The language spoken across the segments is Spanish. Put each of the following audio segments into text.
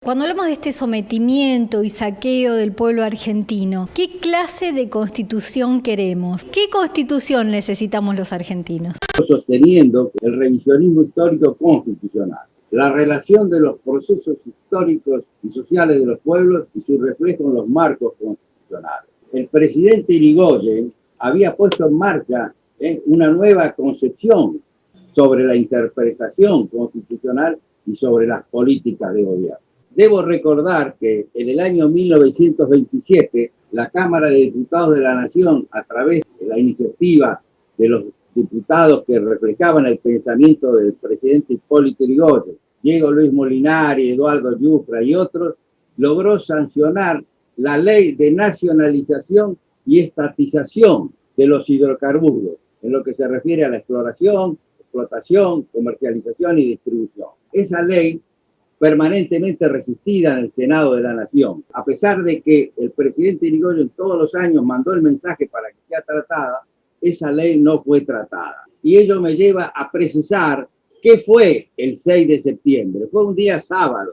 Cuando hablamos de este sometimiento y saqueo del pueblo argentino, ¿qué clase de constitución queremos? ¿Qué constitución necesitamos los argentinos? Sosteniendo el revisionismo histórico constitucional, la relación de los procesos históricos y sociales de los pueblos y su reflejo en los marcos constitucionales. El presidente Irigoyen había puesto en marcha una nueva concepción sobre la interpretación constitucional y sobre las políticas de gobierno. Debo recordar que en el año 1927 la Cámara de Diputados de la Nación, a través de la iniciativa de los diputados que reflejaban el pensamiento del presidente Hipólito Yrigoyen, Diego Luis Molinari, Eduardo Yufra y otros, logró sancionar la ley de nacionalización y estatización de los hidrocarburos, en lo que se refiere a la exploración, explotación, comercialización y distribución. Esa ley, permanentemente resistida en el Senado de la Nación, a pesar de que el presidente Irigoyen todos los años mandó el mensaje para que sea tratada, esa ley no fue tratada. Y ello me lleva a precisar qué fue el 6 de septiembre. Fue un día sábado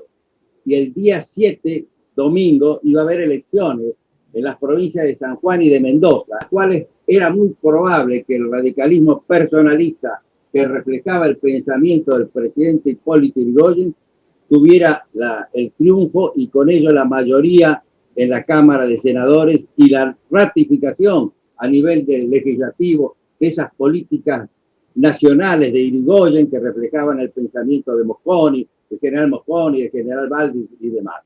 y el día 7, domingo, iba a haber elecciones en las provincias de San Juan y de Mendoza, las cuales era muy probable que el radicalismo personalista que reflejaba el pensamiento del presidente Hipólito Yrigoyen tuviera el triunfo y con ello la mayoría en la Cámara de Senadores y la ratificación a nivel del legislativo de esas políticas nacionales de Irigoyen que reflejaban el pensamiento de Mosconi, del general Mosconi, del general Baldi y demás.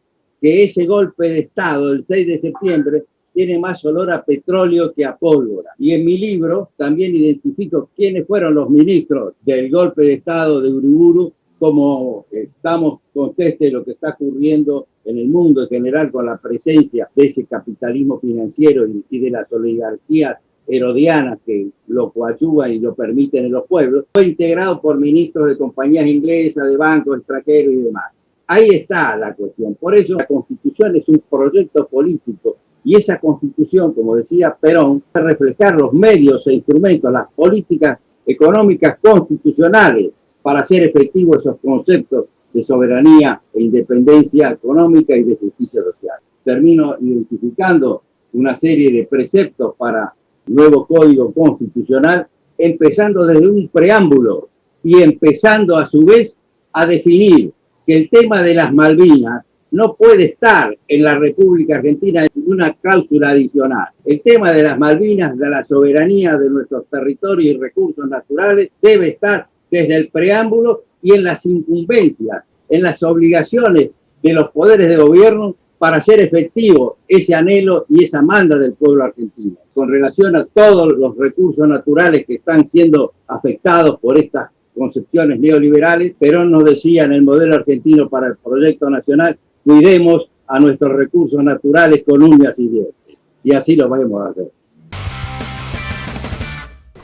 Que ese golpe de Estado del 6 de septiembre tiene más olor a petróleo que a pólvora. Y en mi libro también identifico quiénes fueron los ministros del golpe de Estado de Uriburu, como estamos conscientes de lo que está ocurriendo en el mundo en general con la presencia de ese capitalismo financiero y de las oligarquías herodianas que lo coadyuvan y lo permiten en los pueblos, fue integrado por ministros de compañías inglesas, de bancos extranjeros y demás. Ahí está la cuestión. Por eso la Constitución es un proyecto político y esa Constitución, como decía Perón, va a reflejar los medios e instrumentos, las políticas económicas constitucionales para hacer efectivos esos conceptos de soberanía e independencia económica y de justicia social. Termino identificando una serie de preceptos para el nuevo Código Constitucional, empezando desde un preámbulo y empezando a su vez a definir que el tema de las Malvinas no puede estar en la República Argentina en una cláusula adicional. El tema de las Malvinas, de la soberanía de nuestros territorios y recursos naturales, debe estar desde el preámbulo y en las incumbencias, en las obligaciones de los poderes de gobierno para hacer efectivo ese anhelo y esa manda del pueblo argentino. Con relación a todos los recursos naturales que están siendo afectados por estas concepciones neoliberales, Perón nos decía en el modelo argentino para el proyecto nacional: cuidemos a nuestros recursos naturales con uñas y dientes. Y así lo vamos a hacer.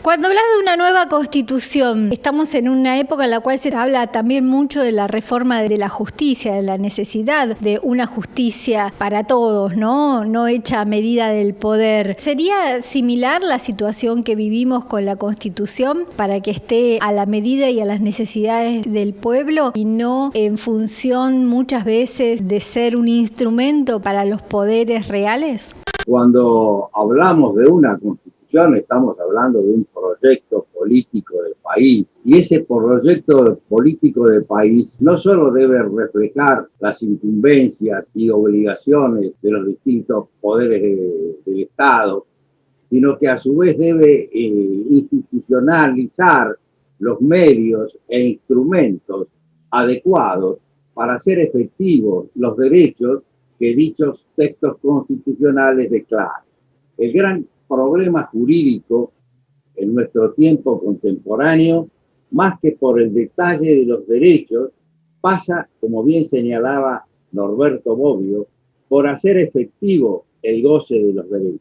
Cuando hablas de una nueva constitución, estamos en una época en la cual se habla también mucho de la reforma de la justicia, de la necesidad de una justicia para todos, no hecha a medida del poder. ¿Sería similar la situación que vivimos con la Constitución para que esté a la medida y a las necesidades del pueblo y no en función muchas veces de ser un instrumento para los poderes reales? Cuando hablamos de una constitución, estamos hablando de un proyecto político del país, y ese proyecto político del país no solo debe reflejar las incumbencias y obligaciones de los distintos poderes del Estado, sino que a su vez debe institucionalizar los medios e instrumentos adecuados para hacer efectivos los derechos que dichos textos constitucionales declaran. El gran problema jurídico en nuestro tiempo contemporáneo, más que por el detalle de los derechos, pasa, como bien señalaba Norberto Bobbio, por hacer efectivo el goce de los derechos.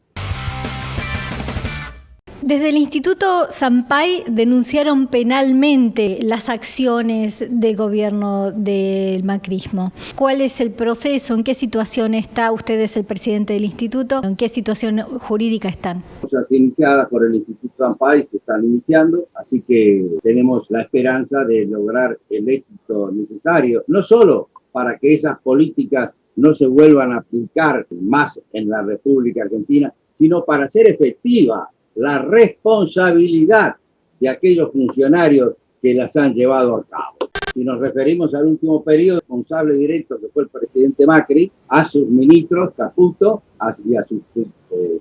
Desde el Instituto Sampay denunciaron penalmente las acciones del gobierno del macrismo. ¿Cuál es el proceso? ¿En qué situación está? Usted es el presidente del instituto. ¿En qué situación jurídica están? Cosas iniciadas por el Instituto Sampay se están iniciando, así que tenemos la esperanza de lograr el éxito necesario, no solo para que esas políticas no se vuelvan a aplicar más en la República Argentina, sino para hacer efectiva la responsabilidad de aquellos funcionarios que las han llevado a cabo. Si nos referimos al último periodo, responsable directo que fue el presidente Macri, a sus ministros, Caputo, y a su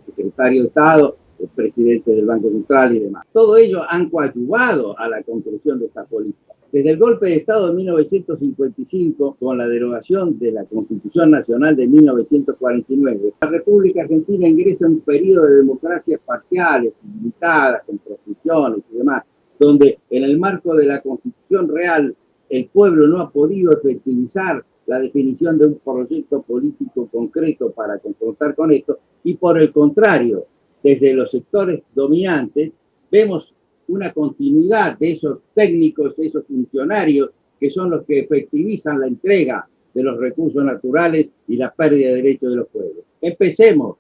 secretario de Estado, el presidente del Banco Central y demás. Todo ello han coadyuvado a la construcción de esta política. Desde el golpe de Estado de 1955, con la derogación de la Constitución Nacional de 1949, la República Argentina ingresa en un periodo de democracias parciales, limitadas, con proscripciones y demás, donde en el marco de la Constitución real el pueblo no ha podido efectivizar la definición de un proyecto político concreto para confrontar con esto, y por el contrario, desde los sectores dominantes vemos una continuidad de esos técnicos, de esos funcionarios que son los que efectivizan la entrega de los recursos naturales y la pérdida de derechos de los pueblos. Empecemos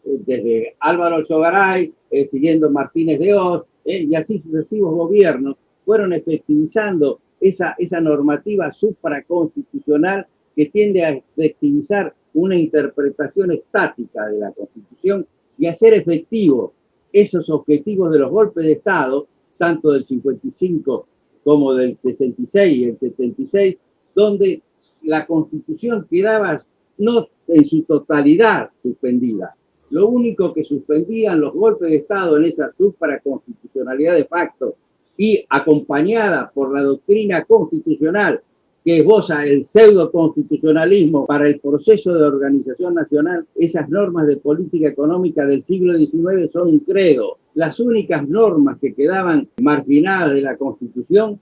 desde Álvaro Alzogaray, siguiendo Martínez de Oz, y así sucesivos gobiernos fueron efectivizando esa normativa supraconstitucional que tiende a efectivizar una interpretación estática de la Constitución y hacer efectivo esos objetivos de los golpes de Estado, tanto del 55 como del 66 y el 76, donde la Constitución quedaba no en su totalidad suspendida. Lo único que suspendían los golpes de Estado en esa supraconstitucionalidad de facto y acompañada por la doctrina constitucional que esboza el pseudo-constitucionalismo para el proceso de organización nacional, esas normas de política económica del siglo XIX son un credo. Las únicas normas que quedaban marginadas de la Constitución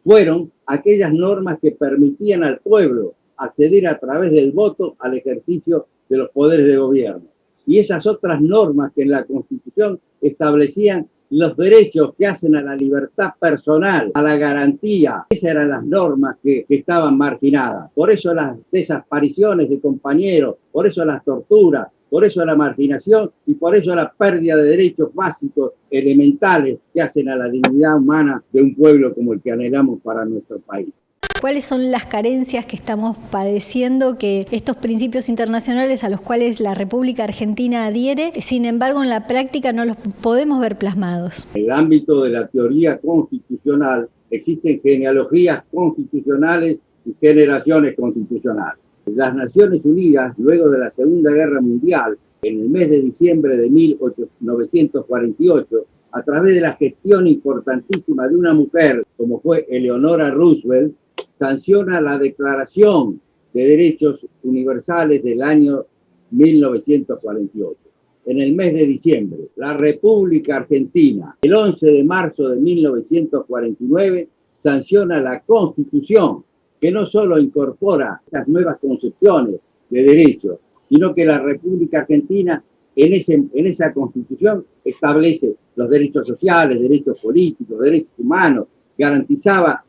fueron aquellas normas que permitían al pueblo acceder a través del voto al ejercicio de los poderes de gobierno. Y esas otras normas que en la Constitución establecían los derechos que hacen a la libertad personal, a la garantía, esas eran las normas que estaban marginadas. Por eso las desapariciones de compañeros, por eso las torturas, por eso la marginación y por eso la pérdida de derechos básicos, elementales, que hacen a la dignidad humana de un pueblo como el que anhelamos para nuestro país. ¿Cuáles son las carencias que estamos padeciendo, que estos principios internacionales a los cuales la República Argentina adhiere, sin embargo en la práctica no los podemos ver plasmados? En el ámbito de la teoría constitucional existen genealogías constitucionales y generaciones constitucionales. Las Naciones Unidas, luego de la Segunda Guerra Mundial, en el mes de diciembre de 1948, a través de la gestión importantísima de una mujer como fue Eleonora Roosevelt, sanciona la Declaración de Derechos Universales del año 1948. En el mes de diciembre, la República Argentina, el 11 de marzo de 1949, sanciona la Constitución, que no solo incorpora esas nuevas concepciones de derechos, sino que la República Argentina en esa Constitución establece los derechos sociales, derechos políticos, derechos humanos, garantizaba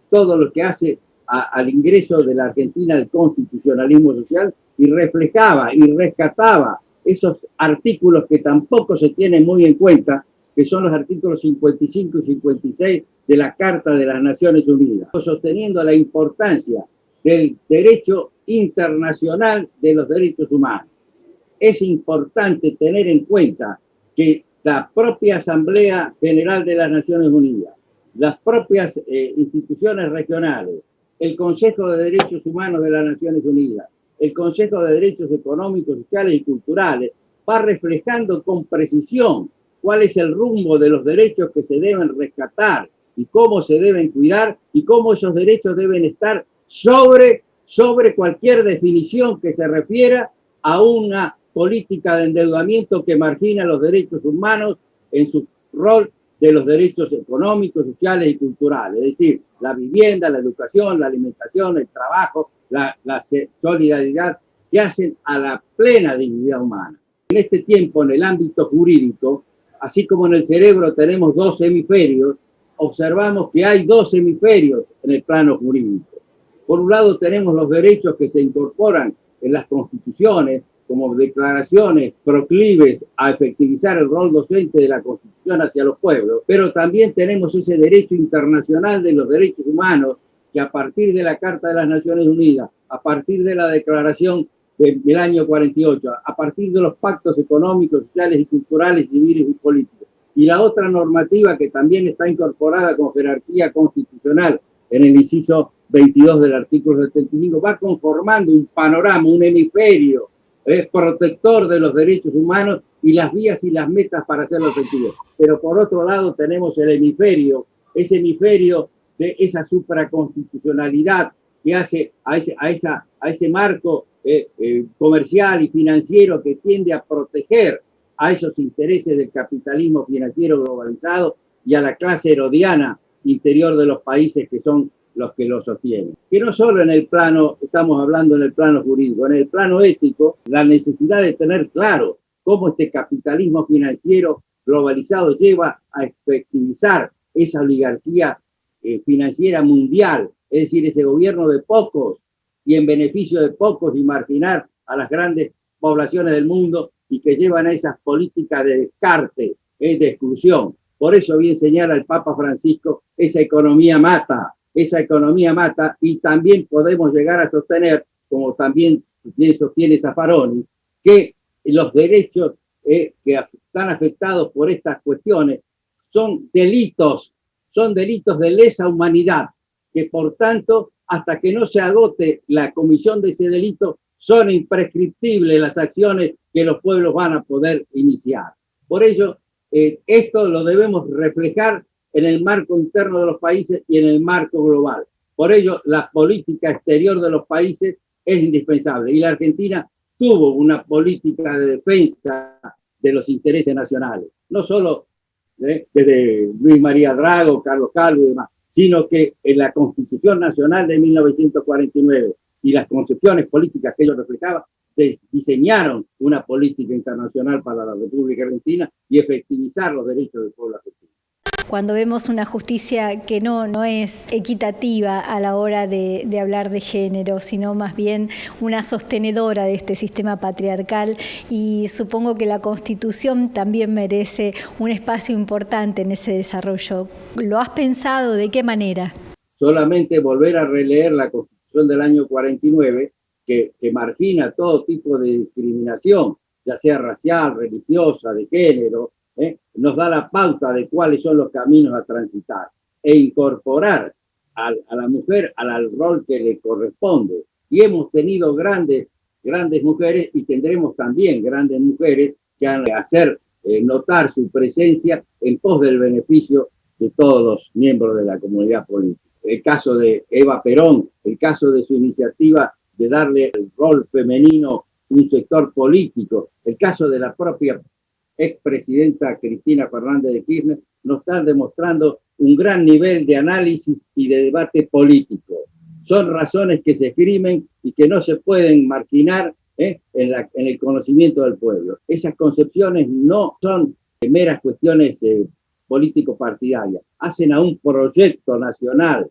todo lo que hace al ingreso de la Argentina al constitucionalismo social y reflejaba y rescataba esos artículos que tampoco se tienen muy en cuenta, que son los artículos 55 y 56 de la Carta de las Naciones Unidas, sosteniendo la importancia del derecho internacional de los derechos humanos. Es importante tener en cuenta que la propia Asamblea General de las Naciones Unidas, las propias instituciones regionales, el Consejo de Derechos Humanos de las Naciones Unidas, el Consejo de Derechos Económicos, Sociales y Culturales, va reflejando con precisión cuál es el rumbo de los derechos que se deben rescatar y cómo se deben cuidar y cómo esos derechos deben estar sobre cualquier definición que se refiera a una política de endeudamiento que margina los derechos humanos en su rol de los derechos económicos, sociales y culturales, es decir, la vivienda, la educación, la alimentación, el trabajo, la solidaridad que hacen a la plena dignidad humana. En este tiempo, en el ámbito jurídico, así como en el cerebro tenemos dos hemisferios, observamos que hay dos hemisferios en el plano jurídico. Por un lado tenemos los derechos que se incorporan en las constituciones, como declaraciones proclives a efectivizar el rol docente de la Constitución hacia los pueblos, pero también tenemos ese derecho internacional de los derechos humanos que que a partir de la Carta de las Naciones Unidas, a partir de la Declaración del año 48, a partir de los pactos económicos, sociales y culturales, civiles y políticos, y la otra normativa que también está incorporada con jerarquía constitucional en el inciso 22 del artículo 75, va conformando un panorama, un hemisferio protector de los derechos humanos y las vías y las metas para hacerlo efectivo. Pero por otro lado tenemos el hemisferio, ese hemisferio de esa supraconstitucionalidad que hace a ese marco comercial y financiero que tiende a proteger a esos intereses del capitalismo financiero globalizado y a la clase herodiana interior de los países que son los que lo sostienen. Que no solo en el plano, estamos hablando en el plano jurídico, en el plano ético, la necesidad de tener claro cómo este capitalismo financiero globalizado lleva a efectivizar esa oligarquía financiera mundial, es decir, ese gobierno de pocos y en beneficio de pocos y marginar a las grandes poblaciones del mundo y que llevan a esas políticas de descarte, de exclusión. Por eso bien señala el Papa Francisco, esa economía mata y también podemos llegar a sostener, como también sostiene Zaffaroni, que los derechos que están afectados por estas cuestiones son delitos de lesa humanidad, que por tanto, hasta que no se agote la comisión de ese delito, son imprescriptibles las acciones que los pueblos van a poder iniciar. Por ello, esto lo debemos reflejar en el marco interno de los países y en el marco global. Por ello, la política exterior de los países es indispensable. Y la Argentina tuvo una política de defensa de los intereses nacionales, no solo desde Luis María Drago, Carlos Calvo y demás, sino que en la Constitución Nacional de 1949 y las concepciones políticas que ellos reflejaban, diseñaron una política internacional para la República Argentina y efectivizar los derechos del pueblo argentino. Cuando vemos una justicia que no es equitativa a la hora de hablar de género, sino más bien una sostenedora de este sistema patriarcal, y supongo que la Constitución también merece un espacio importante en ese desarrollo. ¿Lo has pensado? ¿De qué manera? Solamente volver a releer la Constitución del año 49, que margina todo tipo de discriminación, ya sea racial, religiosa, de género, nos da la pauta de cuáles son los caminos a transitar e incorporar a la mujer al rol que le corresponde. Y hemos tenido grandes mujeres y tendremos también grandes mujeres que han de hacer notar su presencia en pos del beneficio de todos los miembros de la comunidad política. El caso de Eva Perón, el caso de su iniciativa de darle el rol femenino un sector político, el caso de la propia expresidenta Cristina Fernández de Kirchner, nos están demostrando un gran nivel de análisis y de debate político. Son razones que se esgrimen y que no se pueden marginar en el conocimiento del pueblo. Esas concepciones no son meras cuestiones político-partidarias, hacen a un proyecto nacional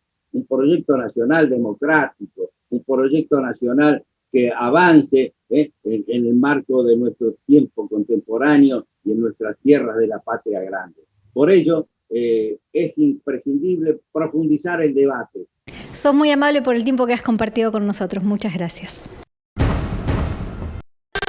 democrático, un proyecto nacional que avance en el marco de nuestro tiempo contemporáneo y en nuestras tierras de la patria grande. Por ello, es imprescindible profundizar el debate. Sos muy amable por el tiempo que has compartido con nosotros. Muchas gracias.